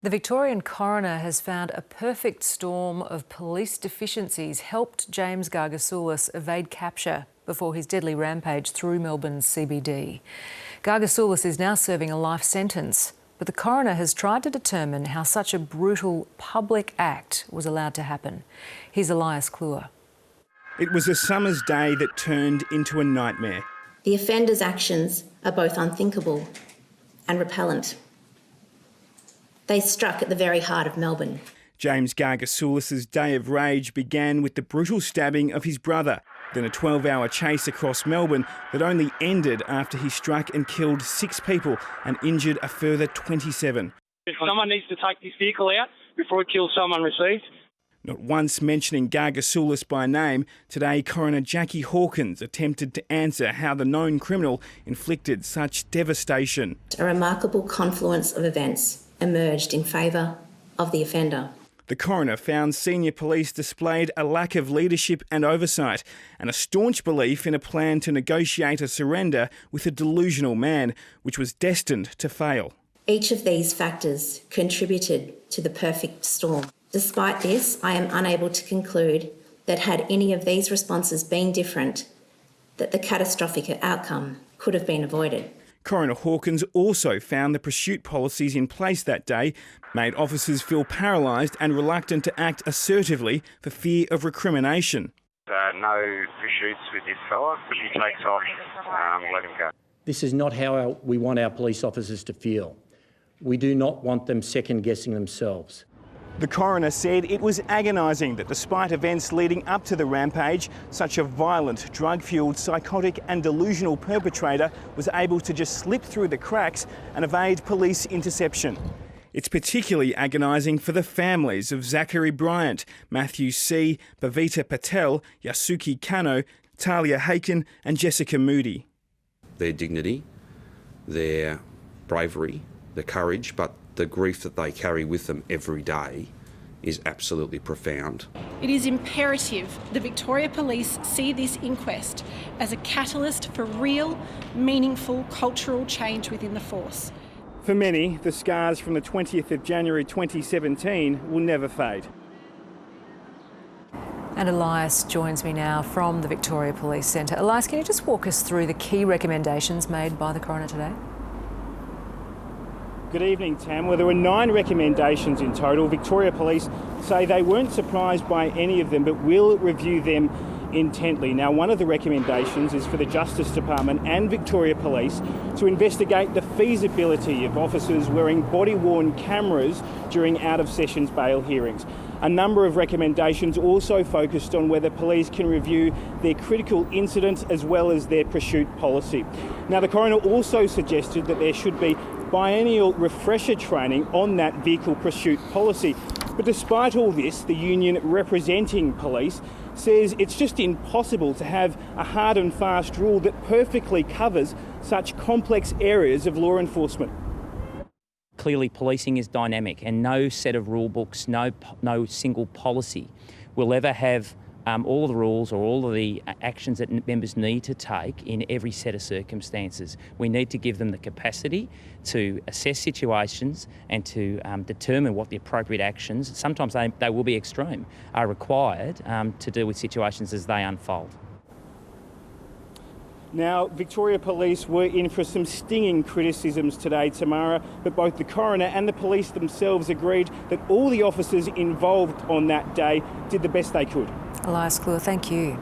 The Victorian coroner has found a perfect storm of police deficiencies helped James Gargasoulis evade capture before his deadly rampage through Melbourne's CBD. Gargasoulis is now serving a life sentence, but the coroner has tried to determine how such a brutal public act was allowed to happen. Here's Elias Kluwer. It was a summer's day that turned into a nightmare. The offender's actions are both unthinkable and repellent. They struck at the very heart of Melbourne. James Gargasoulis' day of rage began with the brutal stabbing of his brother, then a 12-hour chase across Melbourne that only ended after he struck and killed 6 people and injured a further 27. Someone needs to take this vehicle out before it kills someone received. Not once mentioning Gargasoulis by name, today Coroner Jackie Hawkins attempted to answer how the known criminal inflicted such devastation. A remarkable confluence of events emerged in favour of the offender. The coroner found senior police displayed a lack of leadership and oversight and a staunch belief in a plan to negotiate a surrender with a delusional man, which was destined to fail. Each of these factors contributed to the perfect storm. Despite this, I am unable to conclude that had any of these responses been different, that the catastrophic outcome could have been avoided. Coroner Hawkins also found the pursuit policies in place that day made officers feel paralysed and reluctant to act assertively for fear of recrimination. No pursuits with this fella. If he takes off, let him go. This is not how we want our police officers to feel. We do not want them second-guessing themselves. The coroner said it was agonising that despite events leading up to the rampage, such a violent, drug-fuelled, psychotic and delusional perpetrator was able to just slip through the cracks and evade police interception. It's particularly agonising for the families of Zachary Bryant, Matthew C., Bhavita Patel, Yasuki Kano, Talia Haken and Jessica Moody. Their dignity, their bravery, their courage, but the grief that they carry with them every day is absolutely profound. It is imperative the Victoria Police see this inquest as a catalyst for real, meaningful cultural change within the force. For many, the scars from the 20th of January 2017 will never fade. And Elias joins me now from the Victoria Police Centre. Elias, can you just walk us through the key recommendations made by the coroner today? Good evening, Tam. Well, there were 9 recommendations in total. Victoria Police say they weren't surprised by any of them, but will review them intently. Now, one of the recommendations is for the Justice Department and Victoria Police to investigate the feasibility of officers wearing body-worn cameras during out-of-sessions bail hearings. A number of recommendations also focused on whether police can review their critical incidents as well as their pursuit policy. Now, the coroner also suggested that there should be biennial refresher training on that vehicle pursuit policy. But despite all this, the union representing police says it's just impossible to have a hard and fast rule that perfectly covers such complex areas of law enforcement. Clearly, policing is dynamic, and no set of rule books, no single policy will ever have all of the rules or all of the actions that members need to take in every set of circumstances. We need to give them the capacity to assess situations and to determine what the appropriate actions, sometimes they will be extreme, are required to deal with situations as they unfold. Now, Victoria Police were in for some stinging criticisms today, Tamara, but both the coroner and the police themselves agreed that all the officers involved on that day did the best they could. Elias Kluwer, thank you.